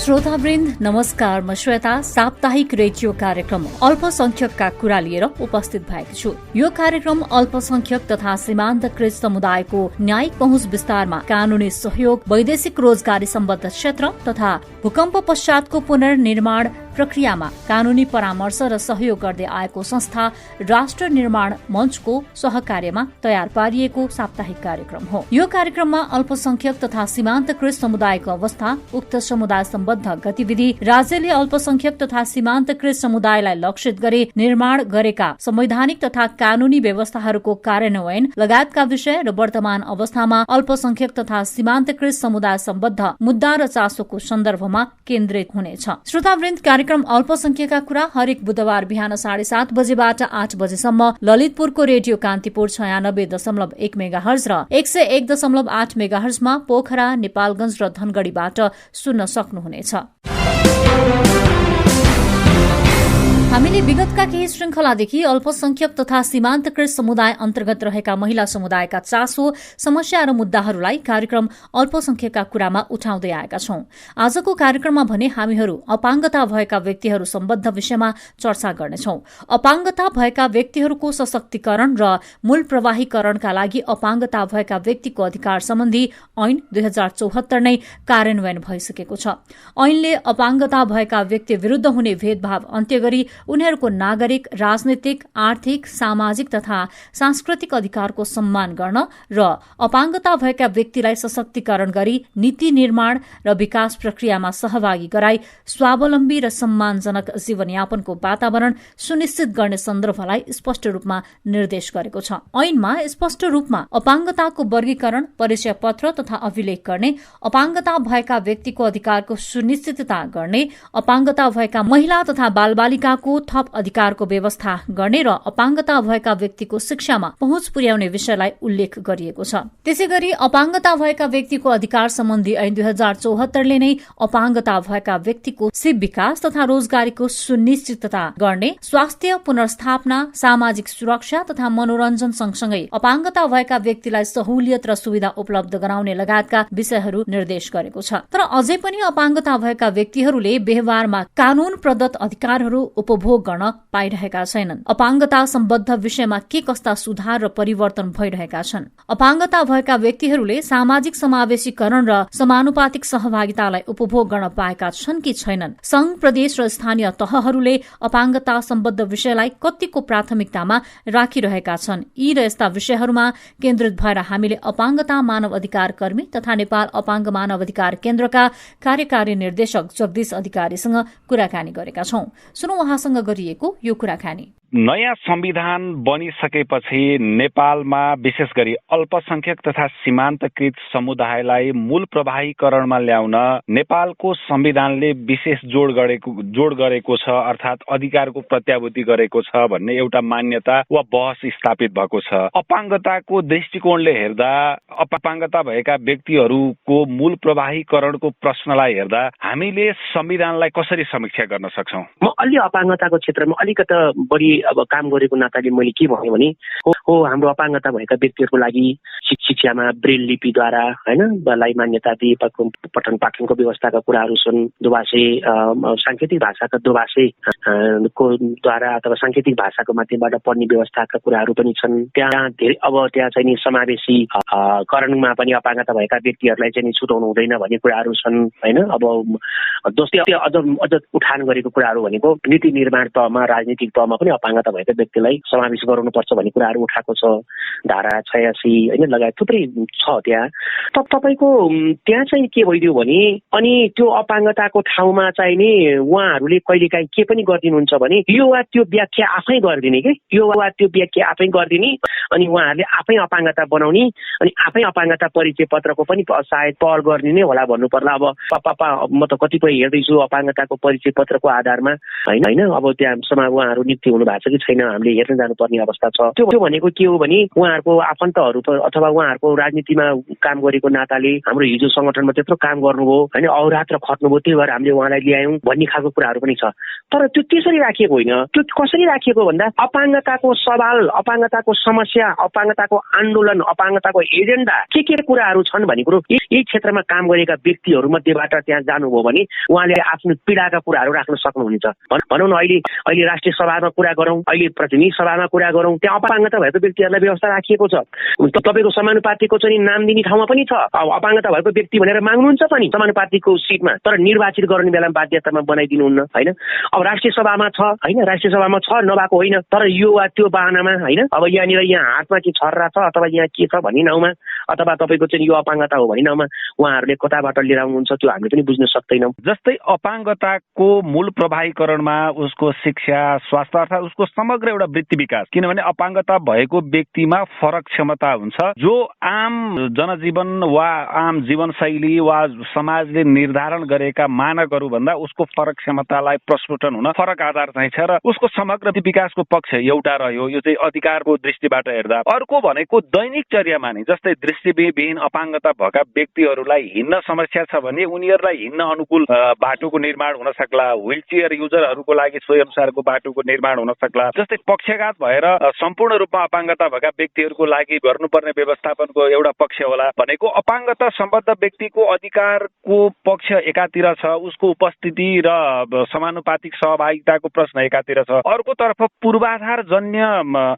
श्रोतावृन्द नमस्कार, म श्वेता साप्ताहिक रेडियो कार्यक्रम अल्पसंख्यकका कुरा लिएर उपस्थित भएको छु। यो कार्यक्रम अल्पसंख्यक तथा सीमान्तकृत समुदायको न्यायिक पहुँच विस्तारमा कानूनी सहयोग, वैदेशिक रोजगारी सम्बद्ध क्षेत्र तथा भूकम्प पश्चातको पुनर्निर्माण प्रक्रियामा कानूनी परामर्श र सहयोग गर्दै आएको संस्था राष्ट्र निर्माण मञ्चको सहकार्यमा तयार पारिएको साप्ताहिक कार्यक्रम हो। यो कार्यक्रममा अल्पसंख्यक तथा सीमान्तकृत समुदायको अवस्था, उक्त समुदाय सम्बद्ध गतिविधि, राज्यले अल्पसंख्यक तथा सीमान्तकृत समुदायलाई लक्षित गरी निर्माण गरेका संवैधानिक तथा कानूनी व्यवस्थाहरूको कार्यान्वयन लगायतका विषय र वर्तमान अवस्थामा अल्पसंख्यक तथा सीमान्तकृत समुदाय सम्बद्ध मुद्दा र चासोको सन्दर्भमा केन्द्रित हुनेछ। श्रोतावृन्द, कार्यक्रम अल्पसंख्यकका कुरा हरेक बुधबार बिहान 7:30 बजेबाट 8 बजेसम्म ललितपुरको रेडियो कान्तिपुर 96.1 मेगाहर्ज र 101.8 मेगाहर्जमा पोखरा, नेपालगंज र धनगढ़ीबाट सुन्न सक्नुहुनेछ। हामीले विगतका केही श्रृंखलादेखि अल्पसंख्यक तथा सीमान्तकृत समुदाय अन्तर्गत रहेका महिला समुदायका चासो, समस्या र मुद्दाहरूलाई कार्यक्रम अल्पसंख्यकका कुरामा उठाउँदै आएका छौं। आजको कार्यक्रममा भने हामीहरू अपाङ्गता भएका व्यक्तिहरू सम्बद्ध विषयमा चर्चा गर्नेछौं। अपाङ्गता भएका व्यक्तिहरूको सशक्तिकरण र मूल प्रवाहीकरणका लागि अपाङ्गता भएका व्यक्तिको अधिकार सम्बन्धी ऐन 2074 नै कार्यान्वयन भइसकेको छ। ऐनले अपाङ्गता भएका व्यक्ति विरूद्ध हुने भेदभाव अन्त्य गरी उनीहरूको नागरिक, राजनीतिक, आर्थिक, सामाजिक तथा सांस्कृतिक अधिकारको सम्मान गर्न र अपाङ्गता भएका व्यक्तिलाई सशक्तिकरण गरी नीति निर्माण र विकास प्रक्रियामा सहभागी गराई स्वावलम्बी र सम्मानजनक जीवनयापनको वातावरण सुनिश्चित गर्ने सन्दर्भलाई स्पष्ट रूपमा निर्देश गरेको छ। ऐनमा स्पष्ट रूपमा अपाङ्गताको वर्गीकरण, परिचय पत्र तथा अभिलेख गर्ने, अपाङ्गता भएका व्यक्तिको अधिकारको सुनिश्चितता गर्ने, अपाङ्गता भएका महिला तथा बालबालिकाको थप अधिकारको व्यवस्था गर्ने र अपाङ्गता भएका व्यक्तिको शिक्षामा पहुँच पुर्याउने विषयलाई उल्लेख गरिएको छ। त्यसैगरी अपाङ्गता भएका व्यक्तिको अधिकार सम्बन्धी ऐन 2074 नै अपाङ्गता भएका व्यक्तिको सिप विकास तथा रोजगारीको सुनिश्चितता गर्ने, स्वास्थ्य पुनर्स्थापना, सामाजिक सुरक्षा तथा मनोरञ्जन सँगसँगै अपाङ्गता भएका व्यक्तिलाई सहुलियत र सुविधा उपलब्ध गराउने लगायतका विषयहरू निर्देश गरेको छ। तर अझै पनि अपाङ्गता भएका व्यक्तिहरूले व्यवहारमा कानून प्रदत्त अधिकारहरू उपभोग गर्न पाइरहेका छैनन्। अपाङ्गता सम्बद्ध विषयमा के कस्ता सुधार र परिवर्तन भइरहेका छन्? अपाङ्गता भएका व्यक्तिहरूले सामाजिक समावेशीकरण र समानुपातिक सहभागितालाई उपभोग गर्न पाएका छन् कि छैनन्? संघ, प्रदेश र स्थानीय तहहरूले अपाङ्गता सम्बद्ध विषयलाई कतिको प्राथमिकतामा राखिरहेका छन्? यी र यस्ता विषयहरूमा केन्द्रित भएर हामीले अपाङ्गता मानव अधिकार कर्मी तथा नेपाल अपाङ्ग मानव अधिकार केन्द्रका कार्यकारी निर्देशक जगदीश अधिकारीसँग कुराकानी गरेका छौं। सुनौ उहाँसँग गरिएको यो कुराकानी। नयाँ संविधान बनिसकेपछि नेपालमा विशेष गरी अल्पसंख्यक तथा सीमान्तकृत समुदायलाई मूल प्रवाहीकरणमा ल्याउन नेपालको संविधानले विशेष जोड गरेको छ, अर्थात् अधिकारको प्रत्याभूति गरेको छ भन्ने एउटा मान्यता वा बहस स्थापित भएको छ। अपाङ्गताको दृष्टिकोणले हेर्दा अपाङ्गता भएका व्यक्तिहरूको मूल प्रवाहीकरणको प्रश्नलाई हेर्दा हामीले संविधानलाई कसरी समीक्षा गर्न सक्छौं? म अलि अपाङ्गताको क्षेत्रमा अलिकता बढी काम गरेको नाताले मैले के भने हाम्रो अपाङ्गता भएका व्यक्तिहरूको लागि शिक्षामा ब्रेल लिपिद्वारा लाई मान्यता दिएको पठन पाठनको व्यवस्थाका कुराहरू छन्। दोभाषे सांकेतिक भाषाका दोभाषे को द्वारा अथवा सांकेतिक भाषाको माध्यमबाट पढ्ने व्यवस्थाका कुराहरू पनि छन्। त्यहाँ धेरै त्यहाँ चाहिँ नि समावेशी करणमा पनि अपाङ्गता भएका व्यक्तिहरूलाई चाहिँ छुटाउनु हुँदैन भन्ने कुराहरू छन्। अब दोस्रो अझ उठान गरेको कुराहरू भनेको नीति निर्माण तहमा, राजनीतिक तहमा पनि अपाङ्गता भएका व्यक्तिलाई समावेश गराउनुपर्छ भन्ने कुराहरू उठाएको छ। धारा 86 लगायत थुप्रै छ त्यहाँ। तपाईँको त्यहाँ चाहिँ के भइदियो भने अनि त्यो अपाङ्गताको ठाउँमा चाहिँ नि उहाँहरूले कहिलेकाहीँ के पनि गरिदिनुहुन्छ भने यो वा त्यो व्याख्या आफै गरिदिने अनि उहाँहरूले आफै अपाङ्गता बनाउने अनि आफै अपाङ्गता परिचय पत्रको पनि सायद पहल गरिदिने होला भन्नु पर्ला। अब म त कतिपय हेर्दैछु अपाङ्गताको परिचय पत्रको आधारमा होइन अब त्यहाँसम्म उहाँहरू नियुक्ति हुनु भएको छ कि छैन हामीले हेर्न जानुपर्ने अवस्था छ। त्यो भनेको के हो भने उहाँहरूको आफन्तहरू अथवा उहाँहरूको राजनीतिमा काम गरेको नाताले हाम्रो हिजो संगठनमा त्यत्रो काम गर्नुभयो होइन, अहोरात्र खट्नुभयो, त्यही भएर हामीले उहाँलाई ल्यायौँ भन्ने खालको कुराहरू पनि छ। तर त्यो त्यसरी राखिएको होइन। त्यो कसरी राखिएको भन्दा अपाङ्गताको सवाल, अपाङ्गताको समस्या, अपाङ्गताको आन्दोलन, अपाङ्गताको एजेन्डा के कुराहरू छन् भन्ने कुरो यही क्षेत्रमा काम गरेका व्यक्तिहरू मध्येबाट त्यहाँ जानुभयो भने उहाँले आफ्नो पीडाका कुराहरू राख्न सक्नुहुनेछ। भनौँ न अहिले राष्ट्रिय सभामा कुरा गरौँ, अहिले प्रतिनिधि सभामा कुरा गरौँ, त्यहाँ अपाङ्गता भएको व्यक्तिहरूलाई व्यवस्था राखिएको छ। तपाईँको समानुपातिको चाहिँ नाम दिने ठाउँमा पनि छ, अपाङ्गता भएको व्यक्ति भनेर माग्नुहुन्छ पनि समानुपातिको सिटमा, तर निर्वाचित गर्ने बेलामा बाध्यतामा बनाइदिनुहुन्न होइन। अब राष्ट्रिय सभामा छ होइन, राष्ट्रिय सभामा छ नभएको होइन, तर यो वा त्यो बाहनामा होइन, अब यहाँ हातमा के छर्रा छ अथवा यहाँ के छ भन्ने नाउँमा अथवा तपाईँको चाहिँ यो अपाङ्गता हो भन्ने नाउँमा उहाँहरूले कताबाट लिएर आउनुहुन्छ त्यो हामीले पनि बुझ्न सक्दैनौँ। जस्तै अपाङ्गताको मूल प्रभावीकरणमा उसको शिक्षा, स्वास्थ्य अर्थात् उसको समग्र एउटा वृत्ति विकास, किनभने अपाङ्गता भएको व्यक्तिमा फरक क्षमता हुन्छ जो आम जनजीवन वा आम जीवनशैली वा समाजले निर्धारण गरेका मानकहरू भन्दा उसको फरक क्षमतालाई प्रस्फुटन हुन फरक आधार चाहिँ छ र उसको समग्र विकासको पक्ष एउटा रह्यो। यो चाहिँ अधिकारको दृष्टिबाट हेर्दा। अर्को भनेको दैनिक चर्यामा नै जस्तै दृष्टिविहीन अपाङ्गता भएका व्यक्तिहरूलाई हिँड्न समस्या छ भने उनीहरूलाई हिँड्न अनुकूल बाटोको निर्माण हुन सक्ला, व्हील चेयर युजरहरूको लागि सोही अनुसारको बाटोको निर्माण हुन सक्ला। जस्तै पक्षघात भएर सम्पूर्ण रूपमा अपाङ्गता भएका व्यक्तिहरूको लागि गर्नुपर्ने व्यवस्थापनको एउटा पक्ष होला भनेको अपाङ्गता सम्बद्ध व्यक्तिको अधिकारको पक्ष एकातिर छ, उसको उपस्थिति र समानुपातिक सहभागिताको प्रश्न एकातिर छ। अर्कोतर्फ पूर्वाधारजन्य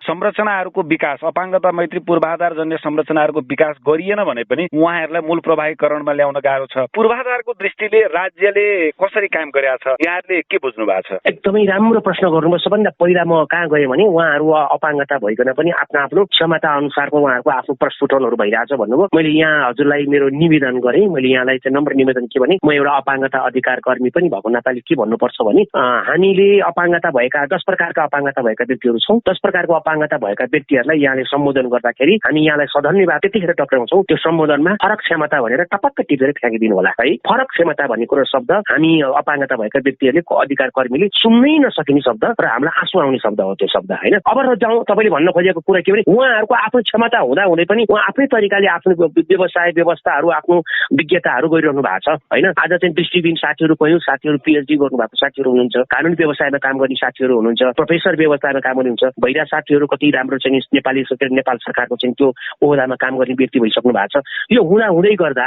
संरचनाहरूको विकास, अपाङ्गता मैत्री पूर्वाधारजन्य संरचनाहरूको विकास गरिएन भने पनि उहाँहरूलाई मूल प्रभावीकरणमा ल्याउन गाह्रो छ। पूर्वाधारको दृष्टिले राज्यले कसरी काम गरेका छ यहाँहरूले के बुझ्नु भएको छ? एकदमै राम्रो प्रश्न गर्नुभयो। सबभन्दा पहिला म कहाँ गएँ भने उहाँहरू अपाङ्गता भइकन पनि आफ्नो क्षमता अनुसारको उहाँहरूको आफ्नो प्रस्फुटनहरू भइरहेछ भन्नुभयो। मैले यहाँ हजुरलाई मेरो निवेदन गरेँ, मैले यहाँलाई चाहिँ नम्र निवेदन के भने म एउटा अपाङ्गता अधिकार कर्मी पनि भएको नाताले के भन्नुपर्छ भने हामीले अपाङ्गता भएका 10 प्रकारका अपाङ्गता भएका व्यक्तिहरू छौँ। 10 प्रकारको अपाङ्गता भएका व्यक्तिहरूलाई यहाँले सम्बोधन गर्दाखेरि हामी यहाँलाई सधन्यवाद त्यतिखेर टक्राउँछौँ। त्यो सम्बोधनमा फरक क्षमता भनेर टपक्क टिपेर फ्याँकिदिनु होला है। फरक क्षमता भन्ने कुरो शब्द हामी अपाङ्गता भएका व्यक्तिहरूले अधिकार कर्मीले सुन्नै नसकिने शब्द र हामीलाई आँसु आउने शब्द हो त्यो शब्द होइन। अब जाउँ तपाईँले भन्न खोजेको कुरा के भने उहाँहरूको आफ्नो क्षमता हुँदा हुँदै पनि उहाँ आफ्नै तरिकाले आफ्नो व्यवसाय व्यवस्थाहरू आफ्नो विज्ञताहरू गरिरहनु भएको छ होइन। आज चाहिँ दृष्टिविहीन साथीहरू कयौँ साथीहरू पिएचडी गर्नुभएको साथीहरू हुनुहुन्छ, कानुन व्यवसायमा काम गर्ने साथीहरू हुनुहुन्छ, प्रोफेसर व्यवस्थामा काम गर्नुहुन्छ, भइरा साथीहरू कति राम्रो चाहिँ नेपाल सरकारको चाहिँ त्यो ओहदामा काम गर्ने व्यक्ति भइसक्नु भएको छ। यो हुँदै गर्दा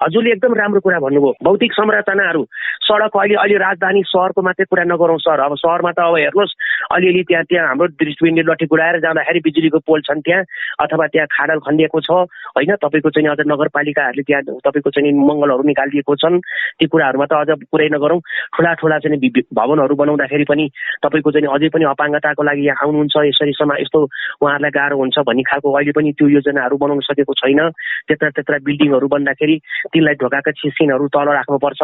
हजुरले एकदम राम्रो कुरा भन्नुभयो। भौतिक संरचनाहरू सडक अहिले राजधानी सहरको मात्रै कुरा नगरौँ सर, अब सहरमा त अब हेर्नुहोस् अलिअलि त्यहाँ हाम्रो दृष्टिविहीनले लट्ठी गुडाएर जाँदाखेरि बिजुलीको पोल छन् त्यहाँ अथवा त्यहाँ खाडल खनिएको छ होइन। तपाईँको चाहिँ अझ नगरपालिकाहरूले त्यहाँ तपाईँको चाहिँ मङ्गलहरू निकालिदिएको छन्। ती कुराहरूमा त अझ कुरै नगरौँ। ठुला चाहिँ भवनहरू बनाउँदाखेरि पनि तपाईँको चाहिँ अझै पनि अपाङ्गताको लागि यहाँ आउनुहुन्छ यसरी यस्तो उहाँहरूलाई गाह्रो हुन्छ भन्ने खालको अहिले पनि त्यो योजनाहरू बनाउन सकेको छैन। त्यत्र बिल्डिङहरू बन्दाखेरि तिनलाई ढोकाका सिनहरू तल राख्नुपर्छ,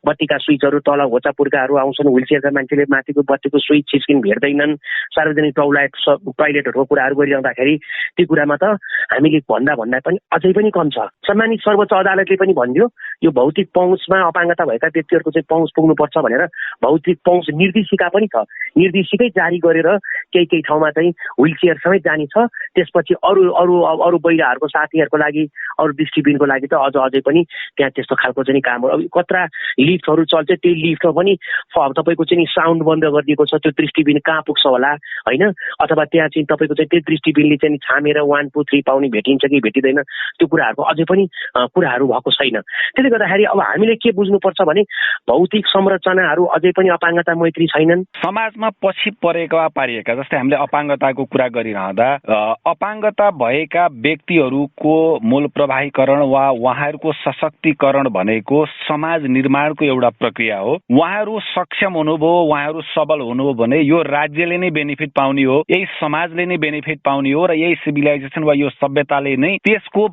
बत्तीका स्विचहरू तल होचापुर्काहरू आउँछन्, व्हिलचेयरका मान्छेले माथिको बत्तीको स्विच छिस्किन भेट्दैनन्, सार्वजनिक टोयलेटहरूको कुराहरू गरिरहँदाखेरि ती कुरामा त हामीले भन्दा पनि अझै पनि कम छ। सम्मानित सर्वोच्च अदालतले पनि भन्यो यो भौतिक पहुँचमा अपाङ्गता भएका व्यक्तिहरूको चाहिँ पहुँच पुग्नुपर्छ भनेर भौतिक पहुँच निर्देशिका पनि छ। निर्देशिकै जारी गरेर केही ठाउँमा चाहिँ व्हिलचेयर समेत जाने छ। त्यसपछि अरू बहिराहरूको साथीहरूको लागि अरू दृष्टिविहीनको लागि त अझै पनि त्यहाँ त्यस्तो खालको चाहिँ कामहरू। अब कत्रा लिफ्टहरू चल्छ, त्यही लिफ्टमा पनि तपाईँको चाहिँ साउन्ड बन्द गरिदिएको छ। त्यो दृष्टिविहीन कहाँ पुग्छ होला होइन, अथवा त्यहाँ चाहिँ तपाईँको चाहिँ त्यो दृष्टिविहीनले चाहिँ छामेर 1, 2, 3 पाउने भेटिन्छ कि भेटिँदैन त्यो कुराहरूको अझै पनि कुराहरू भएको छैन। त्यसले गर्दाखेरि अब हामीले के बुझ्नुपर्छ भने भौतिक संरचनाहरू अझै पनि अपाङ्गता मैत्री छैनन्। समाजमा पछि पारिएका जस्तै हामीले अपाङ्गताको कुरा गरिरहँदा अपाङ्गता भएका व्यक्तिहरूको मूल प्रभावीकरण वा उहाँहरूको सशक्तिकरण भनेको समाज निर्माणको एउटा प्रक्रिया हो। उहाँहरू सक्षम हुनुभयो, उहाँहरू सबल हुनुभयो भने यो राज्यले नै बेनिफिट पाउने हो, यही समाजले नै बेनिफिट पाउने हो र यही सिभिलाइजेसन वा यो सभ्यताले नै त्यसको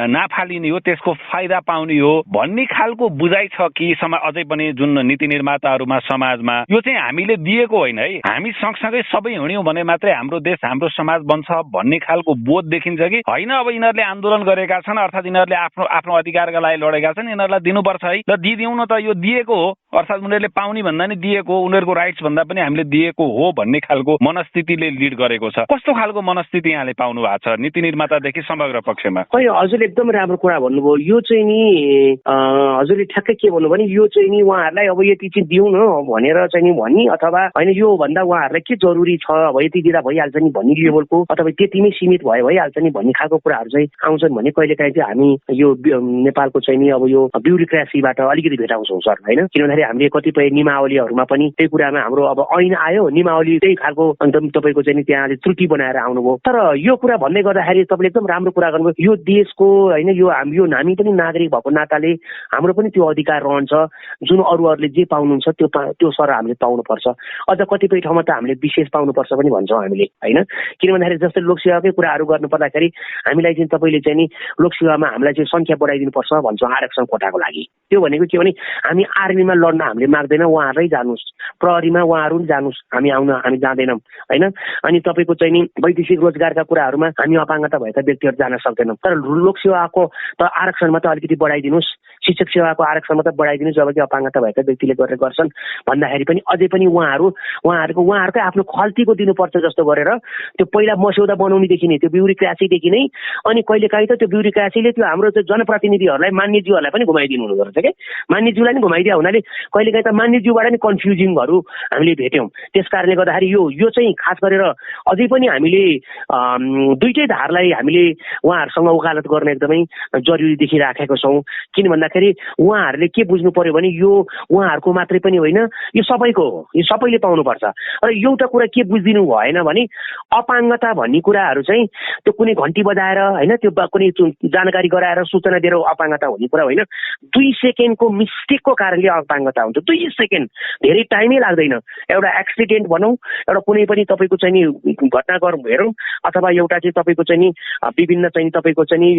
नाफा लिने हो, त्यसको फाइदा पाउने हो भन्ने खालको बुझाइ छ कि अझै पनि जुन नीति निर्माताहरूमा समाजमा यो चाहिँ हामीले दिएको होइन है, हामी सँगसँगै सबै हिँड्यौँ भने मात्रै हाम्रो देश हाम्रो समाज बन्छ भन्ने खालको बोध देखिन्छ कि होइन। अब यिनीहरूले आन्दोलन गरेका छन् अर्थात् यिनीहरूले आफ्नो अधिकारका लागि लडेका छन्, यिनीहरूलाई दिनुपर्छ है, र दिदिउँ न त, यो दिएको हो अर्थात् उनीहरूले पाउने भन्दा नि दिएको, उनीहरूको राइट्स भन्दा पनि हामीले दिएको हो भन्ने खालको मनस्थितिले लिड गरेको छ। कस्तो खालको मनस्थिति यहाँले पाउनु भएको छ नीति निर्मातादेखि समग्र पक्षमा? हजुरले एकदम राम्रो कुरा भन्नुभयो। यो चाहिँ नि हजुरले ठ्याक्कै के भन्नु भने यो चाहिँ नि उहाँहरूलाई अब यति चाहिँ दिउँ न भनेर चाहिँ नि भन्ने, अथवा होइन यो भन्दा उहाँहरूलाई के जरुरी छ, अब यति दिँदा भइहाल्छ नि भन्ने लेभलको, अथवा त्यतिमै सीमित भइहाल्छ नि भन्ने खालको कुराहरू चाहिँ आउँछन् भने कहिलेकाहीँ चाहिँ हामी यो नेपालको चाहिँ नि अब यो ब्युरोक्रेसीबाट अलिकति भेटाउँछौँ सर, होइन। किन भन्दाखेरि हामीले कतिपय नियमावलीहरूमा पनि त्यही कुरामा हाम्रो अब ऐन आयो, नियमावली त्यही खालको अन्त तपाईँको चाहिँ नि त्यहाँ त्रुटि बनाएर आउनुभयो। तर यो कुरा भन्दै गर्दाखेरि तपाईँले एकदम राम्रो कुरा गर्नुभयो। यो देशको होइन, यो हामी पनि नागरिक भएको नाताले हाम्रो पनि त्यो अधिकार रहन्छ, जुन अरूहरूले जे पाउनुहुन्छ त्यो सर हामीले पाउनुपर्छ। अझ कतिपय ठाउँमा त हामीले विशेष पाउनुपर्छ पनि भन्छौँ हामीले, होइन। किन भन्दाखेरि जस्तै लोकसेवाकै कुराहरू गर्नु पर्दाखेरि हामीलाई चाहिँ तपाईँले चाहिँ नि लोकसेवामा हामीलाई चाहिँ सङ्ख्या बढाइदिनुपर्छ भन्छौँ आरक्षण कोटाको लागि। त्यो भनेको के भने हामी आर्मीमा लड्न हामीले माग्दैन, उहाँहरूलाई जानुहोस्, प्रहरीमा उहाँहरू जानुहोस्, हामी जाँदैनौँ, होइन। अनि तपाईँको चाहिँ नि वैदेशिक रोजगारका कुराहरूमा हामी अपाङ्गता भएका व्यक्तिहरू जान सक्दैनौँ। तर लोकसेवाको त आरक्षणमा त अलिकति बढाइदिनुहोस्, शिक्षक सेवाको आरक्षणमा त बढाइदिनुहोस्, जबकि अपाङ्गता भएका व्यक्तिले गरेर गर्छन् भन्दाखेरि पनि अझै पनि उहाँहरूकै आफ्नो खल्तीको दिनुपर्छ जस्तो गरेर त्यो पहिला मस्यौदा बनाउनेदेखि नै, त्यो ब्युरोक्रेसीदेखि नै, अनि कहिलेकाहीँ त त्यो ब्युरोक्रेसीले त्यो हाम्रो त्यो जनप्रतिनिधिहरूलाई मान्यज्यूहरूलाई पनि घुमाइदिनु हुँदो रहेछ क्या। मान्यज्यूलाई पनि घुमाइदिया हुनाले कहिलेकाहीँ त मान्यज्यूबाट नि कन्फ्युजिङहरू हामीले भेट्यौँ। त्यस कारणले गर्दाखेरि यो चाहिँ खास गरेर अझै पनि हामीले दुईटै धारलाई हामीले उहाँहरूसँग वकालत गर्न एकदमै जरुरी देखिराखेको छौँ। किन भन्दाखेरि उहाँहरूले के बुझ्नु पर्यो भने यो उहाँहरूको मात्रै पनि होइन, यो सबैको हो, यो सबैले पाउनुपर्छ। र एउटा कुरा के बुझिदिनु भएन भने अपाङ्गता भन्ने कुराहरू चाहिँ त्यो कुनै घन्टी बजाएर होइन, त्यो कुनै जानकारी गराएर सूचना दिएर अपाङ्गता हुने कुरा होइन। 2 सेकेन्डको मिस्टेकको कारणले अपाङ्गता हुन्छ। 2 सेकेन्ड, धेरै टाइमै लाग्दैन। एउटा एक्सिडेन्ट भनौँ, एउटा कुनै पनि तपाईँको चाहिँ नि घटनाक्रम हेरौँ, अथवा एउटा चाहिँ तपाईँको चाहिँ नि विभिन्न चाहिँ तपाईँको चाहिँ नि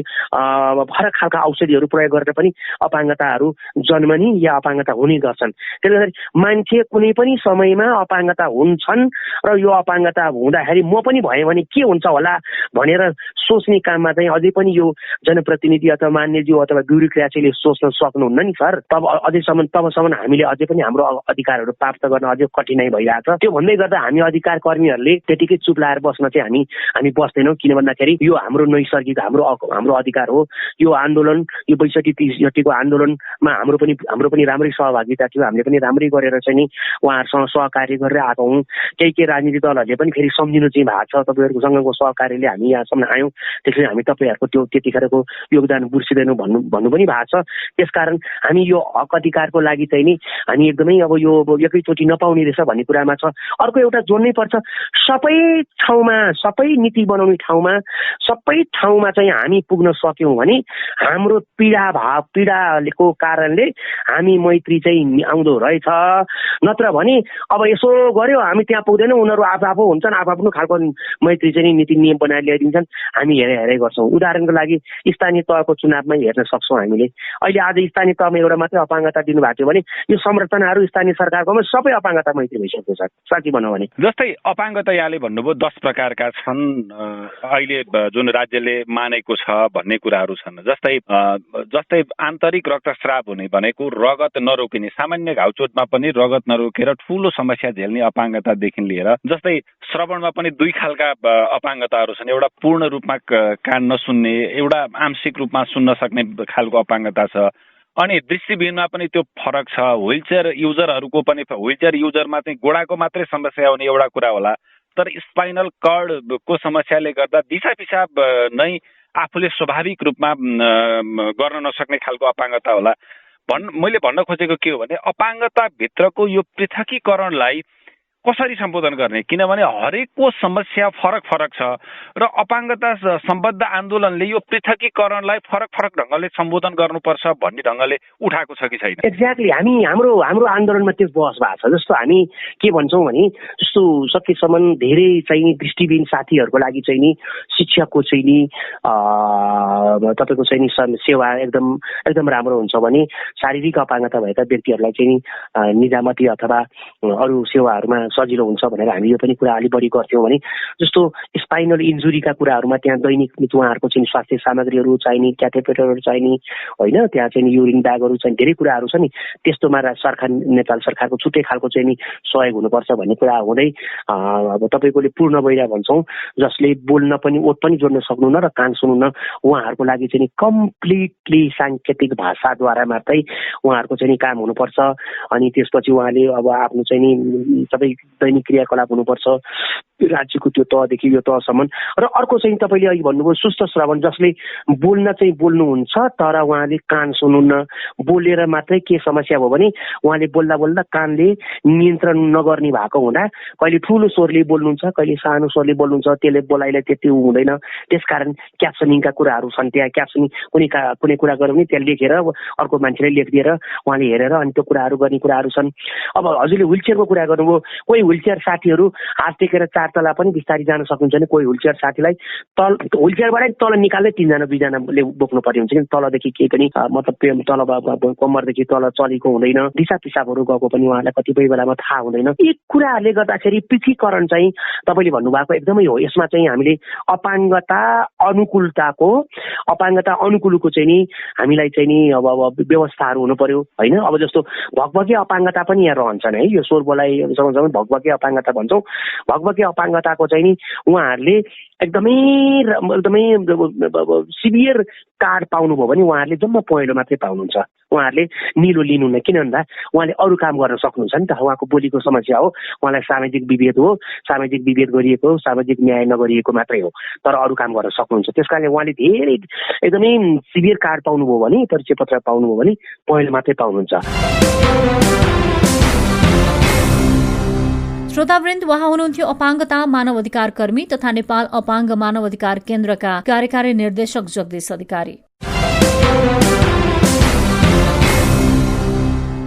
फरक खालका औषधिहरू प्रयोग गरेर पनि अपाङ्गताहरू जन्मने या अपाङ्गता हुने गर्छन्। त्यसले गर्दा मान्छे कुनै पनि समयमा अपाङ्गता हुन्छन् र यो अपाङ्गता हुँदाखेरि म पनि भएँ भने के हुन्छ होला भनेर सोच्ने काममा चाहिँ अझै पनि यो जनप्रतिनिधि अथवा मान्यज्यू अथवा ब्युरोक्रेसीले सोच्न सक्नुहुन्न नि सर। तबसम्म हामीले अझै पनि हाम्रो अधिकारहरू प्राप्त गर्न अझै कठिनाइ भइरहेछ। त्यो भन्दै गर्दा हामी अधिकार कर्मीहरूले त्यतिकै चुप लाएर बस्न चाहिँ हामी बस्दैनौँ। किन भन्दाखेरि यो हाम्रो नैसर्गिक हाम्रो अधिकार हो। यो आन्दोलन, यो 62-63 आन्दोलनमा हाम्रो पनि राम्रै सहभागिता थियो। हामीले पनि राम्रै गरेर चाहिँ नि उहाँहरूसँग सहकार्य गरेर आएको हौँ। केही राजनीतिक दलहरूले पनि फेरि सम्झिनु चाहिँ भएको छ, तपाईँहरूसँगको सहकार्यले हामी यहाँसम्म आयौँ, त्यसले हामी तपाईँहरूको त्यो त्यतिखेरको योगदान बिर्सिँदैनौँ भन्नु पनि भएको छ। त्यसकारण हामी यो हक अधिकारको लागि चाहिँ नि हामी एकदमै अब यो एकैचोटि नपाउने रहेछ भन्ने कुरामा छ। अर्को एउटा जोड्नै पर्छ, सबै ठाउँमा, सबै नीति बनाउने ठाउँमा, सबै ठाउँमा चाहिँ हामी पुग्न सक्यौँ भने हाम्रो पीडाको कारणले हामी मैत्री चाहिँ आउँदो रहेछ। नत्र भने अब यसो गर्यो हामी त्यहाँ पुग्दैनौँ, उनीहरू आफू हुन्छन्, आफ्नो खालको मैत्री चाहिँ नीति नियम बनाएर ल्याइदिन्छन्, हामी हेरै गर्छौँ। उदाहरणको लागि स्थानीय तहको चुनावमै हेर्न सक्छौँ हामीले। अहिले आज स्थानीय तहमा एउटा मात्रै अपाङ्गता दिनुभएको थियो भने यो संरचनाहरू स्थानीय सरकारकोमा सबै अपाङ्गता मैत्री भइसकेको छ, साँच्ची भनौँ भने। जस्तै अपाङ्गता यहाँले भन्नुभयो 10 प्रकारका छन् अहिले जुन राज्यले मानेको छ भन्ने कुराहरू छन्। जस्तै आन्तरिक रक्तस्राव हुने भनेको रगत नरोकिने, सामान्य घाउचोटमा पनि रगत नरोकेर ठूलो समस्या झेल्ने अपाङ्गतादेखि लिएर जस्तै श्रवणमा पनि 2 खालका अपाङ्गताहरू छन्। एउटा पूर्ण रूपमा कान नसुन्ने, एउटा आंशिक रूपमा सुन्न सक्ने खालको अपाङ्गता छ। अनि दृष्टिविहीनमा पनि त्यो फरक छ। व्हीलचेयर युजरहरूको पनि, व्हीलचेयर युजरमा चाहिँ गोडाको मात्रै समस्या हुने एउटा कुरा होला, तर स्पाइनल कर्डको समस्याले गर्दा दिशा पिसाब नै आफूले स्वाभाविक रूपमा गर्न नसक्ने खालको अपाङ्गता होला। मैले भन्न खोजेको के हो भने अपाङ्गताभित्रको यो पृथकीकरणलाई कसरी सम्बोधन गर्ने, किनभने हरेकको समस्या फरक छ र अपाङ्गता सम्बद्ध आन्दोलनले यो पृथकीकरणलाई फरक ढङ्गले सम्बोधन गर्नुपर्छ भन्ने ढङ्गले उठाएको छ कि छैन? एक्ज्याक्टली हाम्रो आन्दोलनमा त्यो बहस भएको छ। जस्तो हामी के भन्छौँ भने जस्तो सकेसम्म धेरै चाहिँ दृष्टिविहीन साथीहरूको लागि चाहिँ नि शिक्षाको चाहिँ नि तपाईँको चाहिँ नि सेवा एकदम राम्रो हुन्छ भने शारीरिक अपाङ्गता भएका व्यक्तिहरूलाई चाहिँ नि निजामती अथवा अरू सेवाहरूमा सजिलो हुन्छ भनेर हामी यो पनि कुरा अलि बढी गर्थ्यौँ भने जस्तो स्पाइनल इन्जुरीका कुराहरूमा त्यहाँ दैनिक उहाँहरूको चाहिँ स्वास्थ्य सामग्रीहरू चाहिने, क्याथेटरहरू चाहिने, होइन, त्यहाँ चाहिँ युरिन ब्यागहरू चाहिँ धेरै कुराहरू छ नि, त्यस्तोमा सरकार नेपाल सरकारको छुट्टै खालको चाहिँ नि सहयोग हुनुपर्छ भन्ने कुरा हुँदै अब तपाईँकोले पूर्ण बहिरा भन्छौँ जसले बोल्न पनि ओठ पनि जोड्न सक्नुहुन्न र कान सुन्नुहुन्न, उहाँहरूको लागि चाहिँ नि कम्प्लिटली साङ्केतिक भाषाद्वारा मात्रै उहाँहरूको चाहिँ नि काम हुनुपर्छ। अनि त्यसपछि उहाँले अब आफ्नो चाहिँ नि सबै दैनिक क्रियाकलाप हुनुपर्छ राज्यको त्यो तहदेखि यो तहसम्म। र अर्को चाहिँ तपाईँले अघि भन्नुभयो सुस्त श्रवण, जसले बोल्न चाहिँ बोल्नुहुन्छ तर उहाँले कान सुन्नुहुन्न, बोलेर मात्रै के समस्या भयो भने उहाँले बोल्दा बोल्दा कानले नियन्त्रण नगर्ने भएको हुँदा कहिले ठुलो स्वरले बोल्नुहुन्छ, कहिले सानो स्वरले बोल्नुहुन्छ, त्यसले बोलाइलाई त्यति हुँदैन। त्यसकारण क्याप्सनिङका कुराहरू छन्, त्यहाँ क्याप्सनिङ कुनै कुरा गऱ्यो भने त्यहाँ लेखेर अर्को मान्छेले लेखिदिएर उहाँले हेरेर अनि त्यो कुराहरू गर्ने कुराहरू छन्। अब हजुरले व्हिलचेयरको कुरा गर्नुभयो, कोही व्हिलचेयर साथीहरू हात टेकेर 4 तला पनि बिस्तारै जान सक्नुहुन्छ भने कोही व्हिलचेयर साथीलाई व्हिलचेयरबाटै तल निकाल्दै 3 जना 2 जनाले बोक्नु पर्ने हुन्छ कि तलदेखि केही पनि मतलब तल कम्मरदेखि तल चलेको हुँदैन, दिशा पिसाबहरू गएको पनि उहाँलाई कतिपय बेलामा थाहा हुँदैन। यी कुराहरूले गर्दाखेरि पृथकीकरण चाहिँ तपाईँले भन्नुभएको एकदमै हो। यसमा चाहिँ हामीले अपाङ्गता अनुकूलको चाहिँ नि हामीलाई चाहिँ नि अब व्यवस्थाहरू हुनु पर्यो, होइन। अब जस्तो भगभगे अपाङ्गता पनि यहाँ रहन्छन् है, यो स्वर बोलाइ सँगसँगै भगभगे अपाङ्गता भन्छौँ। भगभगे अपाङ्गताको चाहिँ नि उहाँहरूले एकदमै सिभियर कार्ड पाउनुभयो भने उहाँहरूले जम्मा पहेँलो मात्रै पाउनुहुन्छ, उहाँहरूले निलो लिनुहुन्न। किन भन्दा उहाँले अरू काम गर्न सक्नुहुन्छ नि त, उहाँको बोलीको समस्या हो, उहाँलाई सामाजिक विभेद हो, सामाजिक विभेद गरिएको, सामाजिक न्याय नगरिएको मात्रै हो, तर अरू काम गर्न सक्नुहुन्छ। त्यस कारणले उहाँले धेरै एकदमै सिभियर कार्ड पाउनुभयो भने, परिचय पत्र पाउनुभयो भने पहेँलो मात्रै पाउनुहुन्छ। श्रोतावृन्द, उहाँ हुनुहुन्थ्यो अपाङ्गता मानव अधिकार कर्मी तथा नेपाल अपाङ्ग मानव अधिकार केन्द्रका कार्यकारी निर्देशक जगदीश अधिकारी।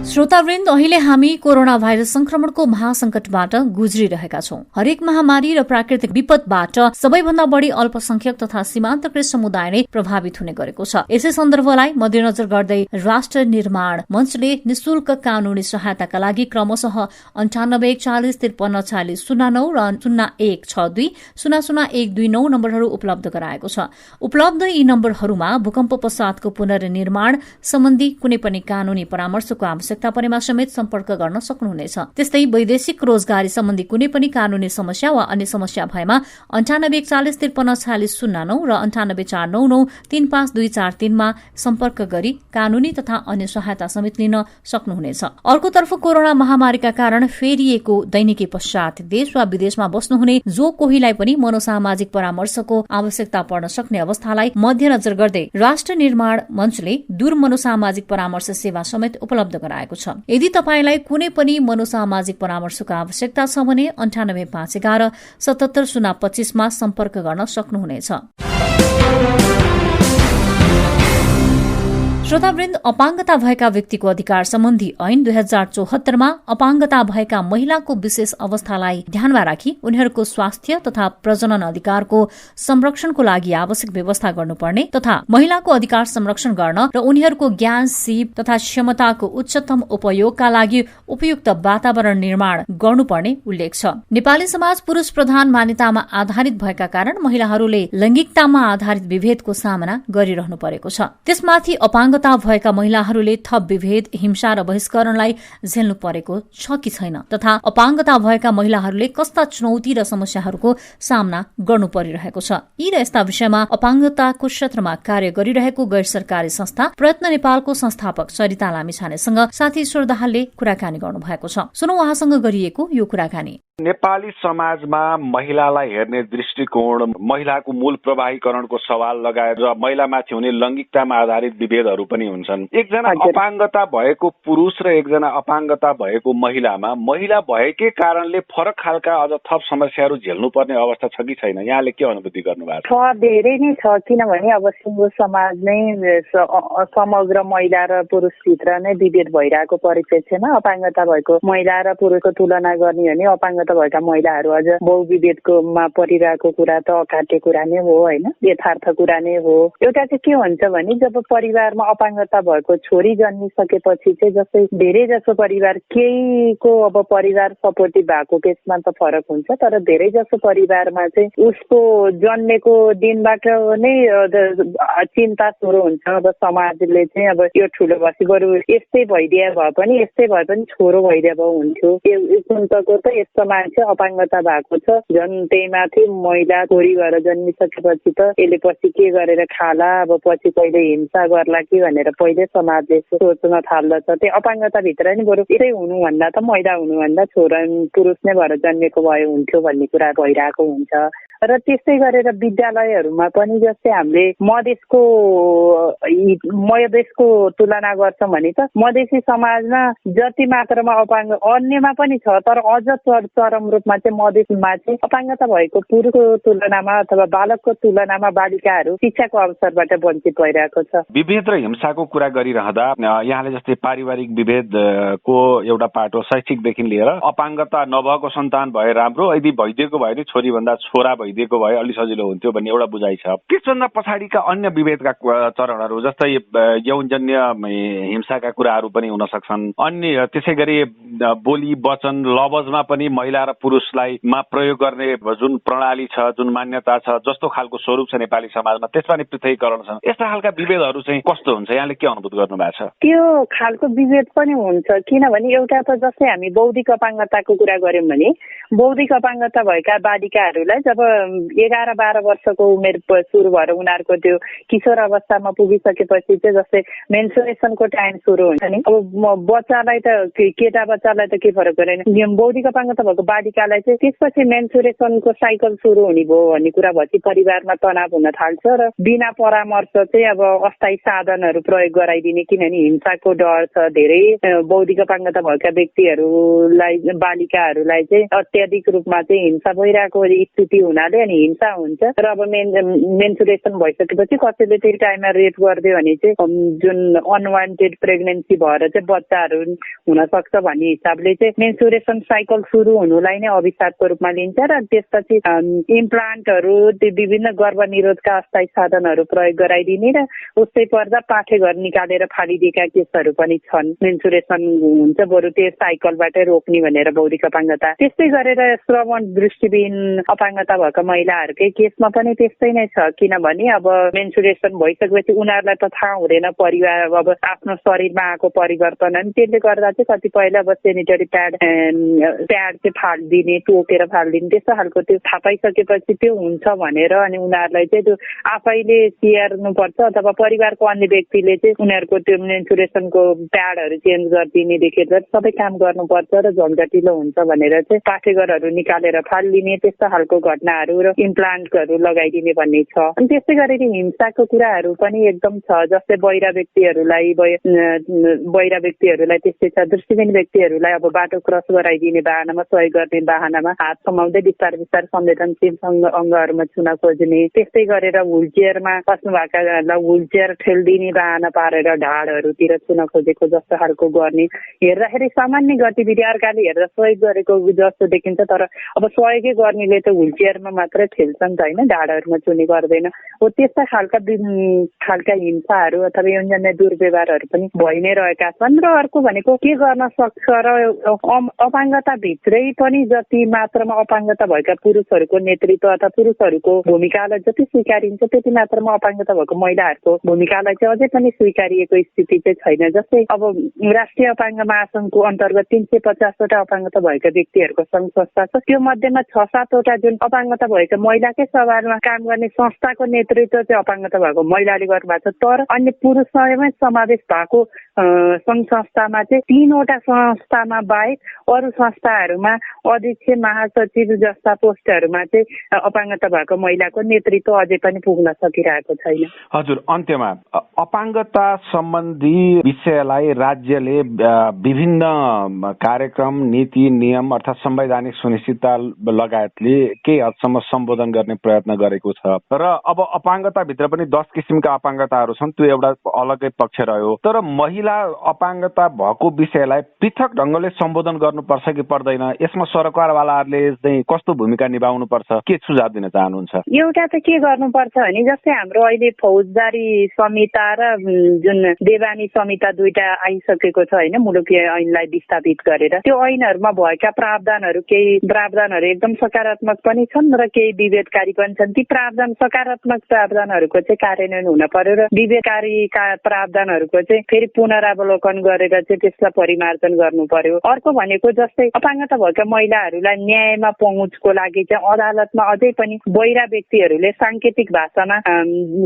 श्रोतावृन्द, अहिले हामी कोरोना भाइरस संक्रमणको महासंकटबाट गुज्रिरहेका छौं। हरेक महामारी र प्राकृतिक विपदबाट सबैभन्दा बढी अल्पसंख्यक तथा सीमान्तकृत समुदाय नै प्रभावित हुने गरेको छ। यसै सन्दर्भलाई मध्यनजर गर्दै राष्ट्र निर्माण मञ्चले निशुल्क कानूनी सहायताका लागि क्रमशः 98 40 53 40 09 र 0162 00129 नम्बरहरू उपलब्ध गराएको छ। उपलब्ध यी नम्बरहरूमा भूकम्प पश्चातको पुनर्निर्माण सम्बन्धी कुनै पनि कानूनी परामर्शको आवश्यकता परेमा समेत सम्पर्क गर्न सक्नुहुनेछ। त्यस्तै वैदेशिक रोजगारी सम्बन्धी कुनै पनि कानूनी समस्या वा अन्य समस्या भएमा 98 40 53 40 09 र 98 499 35243 मा सम्पर्क गरी कानूनी तथा अन्य सहायता समेत लिन सक्नुहुनेछ। अर्कोतर्फ कोरोना महामारीका कारण फेरिएको दैनिकी पश्चात देश वा विदेशमा बस्नुहुने जो कोहीलाई पनि मनोसामाजिक परामर्शको आवश्यकता पर्न सक्ने अवस्थालाई मध्यनजर गर्दै राष्ट्र निर्माण मञ्चले दूर मनोसामाजिक परामर्श सेवा समेत उपलब्ध गराएको छ। यदि तपाईलाई कुनै पनि मनोसामाजिक परामर्शको आवश्यकता छ भने 98 511 77 025 मा सम्पर्क गर्न सक्नुहुनेछ। श्रोतावृन्द, अपाङ्गता भएका व्यक्तिको अधिकार सम्बन्धी ऐन 2074 मा अपाङ्गता भएका महिलाको विशेष अवस्थालाई ध्यानमा राखी उनीहरूको स्वास्थ्य तथा प्रजनन अधिकारको संरक्षणको लागि आवश्यक व्यवस्था गर्नुपर्ने तथा महिलाको अधिकार संरक्षण गर्न र उनीहरूको ज्ञान सिप तथा क्षमताको उच्चतम उपयोगका लागि उपयुक्त वातावरण निर्माण गर्नुपर्ने उल्लेख छ। नेपाली समाज पुरुष प्रधान मान्यतामा आधारित भएका कारण महिलाहरूले लैंगिकतामा आधारित विभेदको सामना गरिरहनु परेको छ। त्यसमाथि अपाङ्गता भएका महिलाहरूले थप विभेद, हिंसा र बहिष्करणलाई झेल्नु परेको छ कि छैन तथा अपाङ्गता भएका महिलाहरूले कस्ता चुनौती र समस्याहरूको सामना गर्नु परिरहेको छ। यी र यस्ता विषयमा अपाङ्गताको क्षेत्रमा कार्य गरिरहेको गैर सरकारी संस्था प्रयत्न नेपालको संस्थापक सरिता लामिछानेसँग साथी ईश्वर दाहालले कुराकानी गर्नु भएको छ। सुनौ उहाँसँग गरिएको यो कुराकानी। नेपाली समाजमा महिलालाई हेर्ने दृष्टिकोण, महिलाको मूल प्रवाहीकरणको सवाल लगाएर महिलामाथि हुने लैंगिकतामा आधारित विभेदहरू पनि हुन्छन्। एकजना अपाङ्गता भएको पुरुष र एकजना अपाङ्गता भएको महिलामा महिला भएकै कारणले फरक खालका अझ थप समस्याहरू झेल्नु पर्ने अवस्था छ कि छैन? यहाँले के अनुभूति गर्नुभएको छ? धेरै नै छ, किनभने अब सिङ्गो समाज नै समग्र महिला र पुरुषभित्र नै विभेद भइरहेको परिप्रेक्ष्यमा अपाङ्गता भएको महिला र पुरुषको तुलना गर्ने हो भने अपाङ्गता अपाङ्गता भएका महिलाहरू अझ बहुविभेदकोमा परिरहेको कुरा त अकाट्य कुरा नै हो होइन, यथार्थ कुरा नै हो। एउटा चाहिँ के हुन्छ भने जब परिवारमा अपाङ्गता भएको छोरी जन्मिसकेपछि चाहिँ जस्तै धेरै जसो परिवार केहीको अब परिवार सपोर्टिभ भएको केसमा त फरक हुन्छ, तर धेरै जसो परिवारमा चाहिँ उसको जन्मेको दिनबाट नै चिन्ता सुरु हुन्छ। अब समाजले चाहिँ अब यो ठुलो भएपछि बरु यस्तै भइदिए भए पनि छोरो भइदिए भए हुन्थ्यो, कुन्तको त यस्तो मान्छे अपाङ्गता भएको छ, झन् त्यही माथि महिला छोरी भएर जन्मिसकेपछि त यसले पछि के गरेर खाला, अब पछि कहिले हिंसा गर्ला कि भनेर पहिले समाजले सोच्न थाल्दछ। त्यो अपाङ्गताभित्र नि बरु यतै हुनुभन्दा त महिला हुनुभन्दा छोरा पुरुष नै भएर जन्मेको भए हुन्थ्यो भन्ने कुरा भइरहेको हुन्छ। र त्यस्तै गरेर विद्यालयहरूमा पनि जस्तै हामीले मधेसको तुलना गर्छौँ भने त मधेसी समाजमा जति मात्रामा अन्यमा पनि छ, तर अझ चरम रूपमा चाहिँ मधेसमा चाहिँ अपाङ्गता भएको पुरुषको तुलनामा अथवा बालकको तुलनामा बालिकाहरू शिक्षाको अवसरबाट वञ्चित भइरहेको छ। विभेद र हिंसाको कुरा गरिरहँदा यहाँले जस्तै पारिवारिक विभेदको एउटा पाटो शैक्षिकदेखि लिएर अपाङ्गता नभएको सन्तान भए राम्रो, यदि भइदिएको भए नि छोरी भन्दा छोरा भइदिएको भए अलि सजिलो हुन्थ्यो भन्ने एउटा बुझाइ छ। त्यसभन्दा पछाडिका अन्य विभेदका चरणहरू जस्तै यौनजन्य हिंसाका कुराहरू पनि हुन सक्छन्। अन्य त्यसै गरी बोली वचन लवजमा पनि महिला र पुरुषलाई प्रयोग गर्ने जुन प्रणाली छ, जुन मान्यता छ, जस्तो खालको स्वरूप छ नेपाली समाजमा, त्यसमा नि पृथकीकरण छन्। यस्ता खालका विभेदहरू चाहिँ कस्तो हुन्छ, यहाँले के अनुभूत गर्नु भएको छ? त्यो खालको विभेद पनि हुन्छ, किनभने एउटा त जस्तै हामी बौद्धिक अपाङ्गताको कुरा गर्यौँ भने बौद्धिक अपाङ्गता भएका बालिकाहरूलाई जब 11-12 वर्षको उमेर सुरु भएर उनीहरूको त्यो किशोर अवस्थामा पुगिसकेपछि चाहिँ जस्तै मेन्सुरेसनको टाइम सुरु हुन्छ नि। अब बच्चालाई त केटा बच्चालाई त के फरक परेन, बौद्धिक अपाङ्गता भएको बालिकालाई चाहिँ त्यसपछि मेन्सुरेसनको साइकल सुरु हुने भयो भन्ने कुरा भएपछि परिवारमा तनाव हुन थाल्छ र बिना परामर्श चाहिँ अब अस्थायी साधनहरू प्रयोग गराइदिने, किनभने हिंसाको डर छ। धेरै बौद्धिक अपाङ्गता भएका व्यक्तिहरूलाई बालिकाहरूलाई चाहिँ अत्याधिक रूपमा चाहिँ हिंसा भइरहेको स्थिति हुनाले अनि हिंसा हुन्छ र अब मेन्सुरेसन भइसकेपछि कसैले त्यही टाइममा रेप गरिदियो भने चाहिँ जुन अनवान्टेड प्रेग्नेन्सी भएर चाहिँ बच्चाहरू हुन सक्छ भन्ने हिसाबले चाहिँ मेन्सुरेसन साइकल सुरु हुनुलाई नै अभिशापको रूपमा लिन्छ र त्यसपछि इम्प्लान्टहरू विभिन्न गर्भनिरोधका अस्थायी साधनहरू प्रयोग गराइदिने र उस्तै पर्दा पाठेघर निकालेर फालिदिएका केसहरू पनि छन्। मेन्सुरेसन हुन्छ बरु त्यो साइकलबाटै रोक्ने भनेर बौद्धिक अपाङ्गता। त्यस्तै गरेर श्रवण दृष्टिविहीन अपाङ्गता भएका महिलाहरूकै केसमा पनि त्यस्तै नै छ, किनभने अब मेन्सुरेसन भइसकेपछि उनीहरूलाई त थाहा हुँदैन परिवार अब आफ्नो शरीरमा आएको परिवर्तन, अनि त्यसले गर्दा चाहिँ कतिपयले अब सेनिटरी प्याड चाहिँ फालिदिने, टोकेर फालिदिने, त्यस्तो खालको त्यो थाहा पाइसकेपछि त्यो हुन्छ भनेर अनि उनीहरूलाई चाहिँ त्यो आफैले तिर्नुपर्छ अथवा परिवारको अन्य व्यक्तिले चाहिँ उनीहरूको त्यो मेन्सुरेसनको प्याडहरू चेन्ज गरिदिनेदेखि सबै काम गर्नुपर्छ र झन्झटिलो हुन्छ भनेर चाहिँ पाठेघरहरू निकालेर फालिदिने, त्यस्तो खालको घटनाहरू र इम्प्लान्टहरू लगाइदिने भन्ने छ। अनि त्यस्तै गरेर हिंसाको कुराहरू पनि एकदम छ, जस्तै बहिरा व्यक्तिहरूलाई त्यस्तै छ, दृष्टिहीन व्यक्तिहरूलाई अब बाटो क्रस गराइदिने बाहनामा सहयोग गर्ने बाहनामा हात समाउँदै बिस्तार संवेदनशील अङ्गहरूमा छुन खोज्ने, त्यस्तै गरेर व्हिलचेयरमा बस्नु भएकालाई व्हिलचेयर ठेल्दिने बाहना पारेर ढाडहरूतिर छुन खोजेको जस्तो खालको गर्ने, हेर्दाखेरि सामान्य गतिविधि अर्काले हेर्दा सहयोग गरेको जस्तो देखिन्छ, तर अब सहयोगै गर्नेले त व्हिलचेयरमा मात्रै ठेल्छन् त होइन, ढाडहरूमा छुने गर्दैन हो। त्यस्ता खालका हिंसाहरू अथवा यौनजन्य दुर्व्यवहारहरू पनि भइ नै रहेका छन्। र अर्को भनेको के गर्न सक्छ र अपाङ्गता भित्रै पनि जति मात्रामा अपाङ्गता भएका पुरुषहरूको नेतृत्व अथवा पुरुषहरूको भूमिकालाई जति स्वीकारिन्छ त्यति मात्रामा अपाङ्गता भएको महिलाहरूको भूमिकालाई चाहिँ अझै पनि स्वीकारिएको स्थिति चाहिँ छैन। जस्तै अब राष्ट्रिय अपाङ्ग महासङ्घको अन्तर्गत 350वटा अपाङ्गता भएका व्यक्तिहरूको सङ्घ संस्था छ, त्यो मध्येमा 6-7वटा जुन अपाङ्गता भएका महिलाकै सवालमा काम गर्ने संस्थाको नेतृत्व चाहिँ अपाङ्गता भएको महिलाले गर्नुभएको छ, तर अन्य पुरुषसँगै समावेश भएको सङ्घ संस्थामा चाहिँ 3वटा संस्थामा बाहेक अरू संस्थाहरूमा अध्यक्ष महासचिव जस्ता पोस्टहरूमा चाहिँ अपाङ्गता भएको महिलाको नेतृत्व अझै पनि पुग्न सकिरहेको छैन। हजुर, अन्त्यमा अपाङ्गता सम्बन्धी विषयलाई राज्यले विभिन्न कार्यक्रम, नीति, नियम अर्थात् संवैधानिक सुनिश्चितता लगायतले केही हदसम्म सम्बोधन गर्ने प्रयत्न गरेको छ र अब अपाङ्गताभित्र पनि 10 किसिमका अपाङ्गताहरू छन्, त्यो एउटा अलग्गै पक्ष रह्यो। तर महिला अपाङ्गता भएको विषयलाई पृथक ढङ्गले सम्बोधन गर्नुपर्छ कि पर्दैन, यस यसमा सरकारवालाहरूले चाहिँ कस्तो भूमिका निभाउनुपर्छ, के सुझाव दिन चाहनुहुन्छ? एउटा त के गर्नुपर्छ भने जस्तै हाम्रो अहिले फौजदारी संहिता र जुन देवानी संहिता दुईटा आइसकेको छ होइन, मुलुकी ऐनलाई विस्थापित गरेर त्यो ऐनहरूमा भएका प्रावधानहरू केही प्रावधानहरू एकदम सकारात्मक पनि छन् र केही विभेदकारी पनि छन्। ती प्रावधान सकारात्मक प्रावधानहरूको चाहिँ कार्यान्वयन हुन पर्यो र विभेदकारी प्रावधानहरूको चाहिँ फेरि पुनरावलोकन गरेर चाहिँ त्यसलाई परिमार्जन गर्नु पर्यो। अर्को भनेको जस्तै अपाङ्गता भएका महिलाहरूलाई न्यायमा पहुँचको लागि चाहिँ अदालतमा अझै पनि बहिरा व्यक्तिहरूले सांकेतिक भाषामा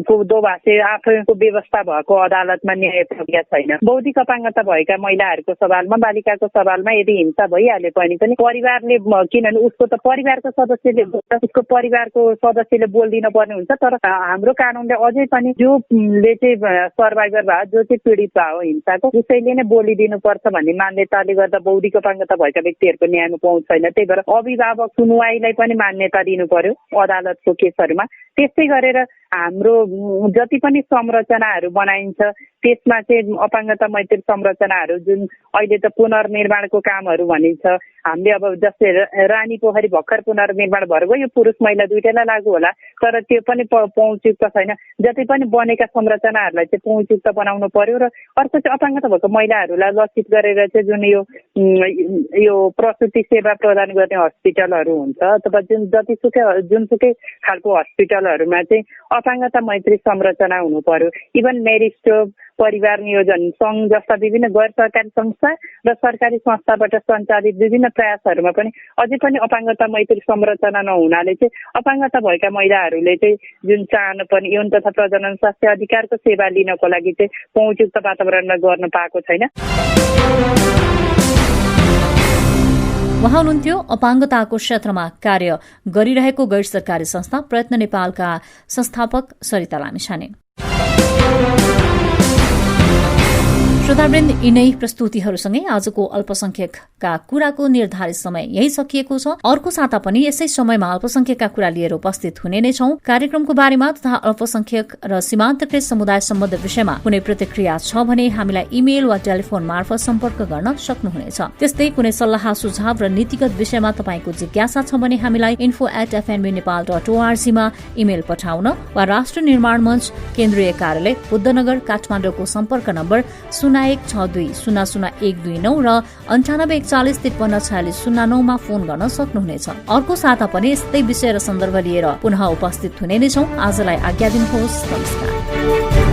दोभाषे आफैको व्यवस्था भएको अदालतमा न्याय प्रक्रिया छैन। बौद्धिक अपाङ्गता भएका महिलाहरूको सवालमा, बालिकाको सवालमा यदि हिंसा भइहाले पनि परिवारले, किनभने उसको त परिवारको सदस्यले उसको परिवारको सदस्यले बोलिदिनु पर्ने हुन्छ। तर हाम्रो कानुनले अझै पनि जोले चाहिँ सर्भाइभर भयो, जो चाहिँ पीडित भयो हिंसाको, उसैले नै बोलिदिनु पर्छ भन्ने मान्यताले गर्दा बौद्धिक अपाङ्गता भएका व्यक्तिहरूको न्यायमा पहुँच छैन। त्यही भएर अभिभावक सुनुवाईलाई पनि मान्यता दिनु पर्यो अदालतको केसहरूमा। त्यस्तै गरेर हाम्रो जति पनि संरचनाहरू बनाइन्छ त्यसमा चाहिँ अपाङ्गता मैत्री संरचनाहरू जुन अहिले त पुनर्निर्माणको कामहरू भनिन्छ, हामीले अब जस्तै रानी पोखरी भर्खर पुनर्निर्माण भएर गयो, यो पुरुष महिला दुइटैलाई लागू होला, तर त्यो पनि पहुँचयुक्त छैन। जति पनि बनेका संरचनाहरूलाई चाहिँ पहुँचयुक्त बनाउनु पर्यो। र अर्को चाहिँ अपाङ्गता भएको महिलाहरूलाई लक्षित गरेर चाहिँ जुन यो प्रसुति सेवा प्रदान गर्ने हस्पिटलहरू हुन्छ अथवा जुनसुकै खालको हस्पिटलहरूमा चाहिँ अपाङ्गता मैत्री संरचना हुनु पर्यो। इभन मेरिस्टोप, परिवार नियोजन सङ्घ जस्ता विभिन्न गैर सरकारी संस्था र सरकारी संस्थाबाट सञ्चालित विभिन्न प्रयासहरूमा पनि अझै पनि अपाङ्गता मैत्री संरचना नहुनाले चाहिँ अपाङ्गता भएका महिलाहरूले चाहिँ जुन चाहनु पर्ने यौन तथा प्रजनन स्वास्थ्य अधिकारको सेवा लिनको लागि चाहिँ पहुँचयुक्त वातावरणमा गर्न पाएको छैन। उहाँ हुनुहुन्थ्यो अपाङ्गताको क्षेत्रमा कार्य गरिरहेको गैर सरकारी संस्था प्रयत्न नेपालका संस्थापक सरिता लामिछाने। श्रोतावृन्द, यिनै प्रस्तुतिहरूसँगै आजको अल्पसंख्यकका कुराको निर्धारित समय यही सकिएको छ। अर्को साता पनि यसै समयमा अल्पसंख्यकका कुरा लिएर उपस्थित हुने नै छौं। कार्यक्रमको बारेमा तथा अल्पसंख्यक र सीमान्तकृत समुदाय सम्बन्ध विषयमा कुनै प्रतिक्रिया छ भने हामीलाई इमेल वा टेलिफोन मार्फत सम्पर्क गर्न सक्नुहुनेछ। त्यस्तै कुनै सल्लाह सुझाव र नीतिगत विषयमा तपाईको जिज्ञासा छ भने हामीलाई info@fnbnepal.org मा इमेल पठाउन वा राष्ट्र निर्माण मञ्च केन्द्रीय कार्यालय बुद्धनगर काठमाडौँको सम्पर्क नम्बर 0162000129 र 9841435609 मा फोन गर्न सक्नुहुनेछ। अर्को साता पनि यस्तै विषय र सन्दर्भ लिएर पुनः उपस्थित हुने नै छौं। आजलाई आज्ञा दिनुहोस्। नमस्कार।